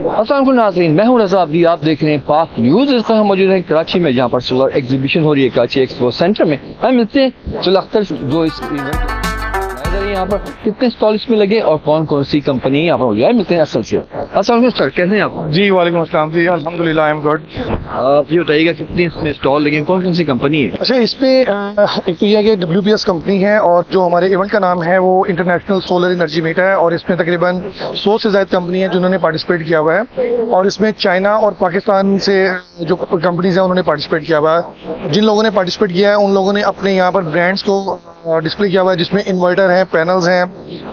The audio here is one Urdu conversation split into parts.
السلام علیکم ناظرین، میں ہوں رضا عبدی، آپ دیکھ رہے ہیں پاک نیوز۔ اس وقت ہم موجود ہیں کراچی میں، جہاں پر سولر ایگزیبیشن ہو رہی ہے کراچی ایکسپو سینٹر میں۔ ہم ملتے ہیں سول اختر جو اس ایونٹ یہاں پر کتنے اسٹال اس میں لگے اور کون کون سی کمپنی یہاں پر ہو جائے، ملتے ہیں اصل سے۔ السلام علیکم سر، کیسے ہیں آپ؟ جی وعلیکم السلام جی، الحمد للہ آئی ایم گڈ۔ آپ یہ بتائیے گا کتنے اس میں اسٹال لگے، کون کون سی کمپنی ہے؟ اچھا، اس پہ ایک تو یہ ہے کہ WPS کمپنی ہے، اور جو ہمارے ایونٹ کا نام ہے وہ انٹرنیشنل سولر انرجی میٹ ہے، اور اس میں تقریباً 100 سے زائد کمپنی ہیں جنہوں نے پارٹیسپیٹ کیا ہوا ہے، اور اس میں چائنا اور پاکستان سے جو کمپنیز ہیں انہوں نے پارٹیسپیٹ کیا ہوا ہے۔ جن لوگوں نے پارٹیسپیٹ کیا ہے ان لوگوں نے اپنے یہاں پر برانڈس کو ڈسپلے کیا ہوا ہے، جس میں انورٹر ہیں، پینلز ہیں،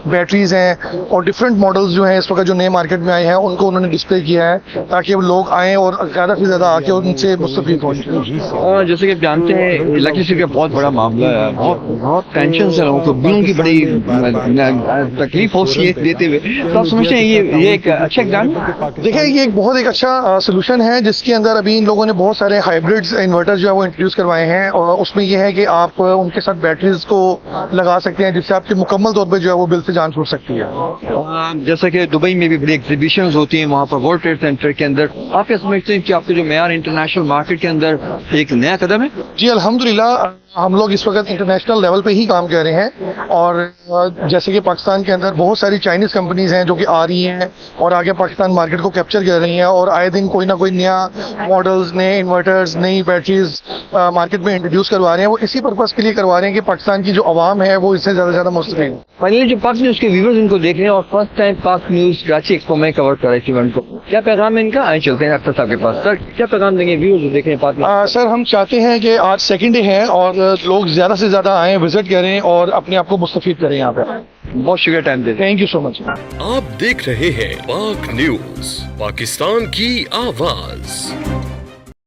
بیٹریز ہیں، اور ڈفرینٹ ماڈلز جو ہیں اس وقت جو نئے مارکیٹ میں آئے ہیں ان کو انہوں نے ڈسپلے کیا ہے، تاکہ لوگ آئیں اور زیادہ سے زیادہ آ کے ان سے مستفید ہوں۔ جیسے کہ آپ جانتے ہیں الیکٹریسٹی کا بہت بڑا معاملہ ہے، بہت ٹینشن سے لوگوں کو بلوں کی بڑی تکلیف ہوتی ہے دیتے ہوئے، تو آپ سمجھتے ہیں یہ ایک اچھا اقدام؟ دیکھیں، یہ ایک بہت اچھا سولوشن ہے، جس کے اندر ابھی ان لوگوں نے بہت سارے ہائبرڈ انورٹر جو ہے وہ انٹروڈیوس کروائے ہیں، اور اس میں یہ ہے کہ آپ ان کے ساتھ بیٹریز کو لگا سکتے ہیں، جس سے آپ کی مکمل طور پہ جو ہے وہ بل سے جان چھوٹ سکتی ہے۔ جیسا کہ دبئی میں بھی بڑی ایگزیبیشنز ہوتی ہیں، وہاں پر ورلڈ ٹریڈ سینٹر کے اندر، آپ کیا سمجھتے ہیں کہ آپ کے جو معیار انٹرنیشنل مارکیٹ کے اندر ایک نیا قدم ہے؟ جی الحمدللہ، ہم لوگ اس وقت انٹرنیشنل لیول پہ ہی کام کر رہے ہیں، اور جیسے کہ پاکستان کے اندر بہت ساری چائنیز کمپنیز ہیں جو کہ آ رہی ہیں اور آگے پاکستان مارکیٹ کو کیپچر کر رہی ہیں، اور آئے دن کوئی نہ کوئی نیا ماڈلز، نئے انورٹرز، نئی بیٹریز مارکیٹ میں انٹروڈیوس کروا رہے ہیں۔ وہ اسی پرپز کے لیے کروا رہے ہیں کہ پاکستان کی جو عوام ہے وہ اس سے زیادہ سے زیادہ مستفید ہو۔ فائنلی جو پاک نیوز کے ویورز ان کو دیکھ رہے ہیں اور فرسٹ ٹائم پاک نیوز کراچی ایکسپو میں کور کر رہے ہیں ایونٹ کو، کیا پیغام ہے ان کا؟ آئیں چلتے ہیں اختر صاحب کے پاس۔ سر، کیا پیغام دیں گے ویورز جو دیکھ رہے ہیں پاک نیوز؟ سر، ہم چاہتے ہیں کہ آج سیکنڈ ڈے ہے اور لوگ زیادہ سے زیادہ آئیں، وزٹ کریں اور اپنے آپ کو مستفید کریں یہاں پہ۔ بہت شکریہ ٹائم دے دیں۔ تھینک یو سو مچ۔ آپ دیکھ رہے ہیں پاک نیوز، پاکستان کی آواز۔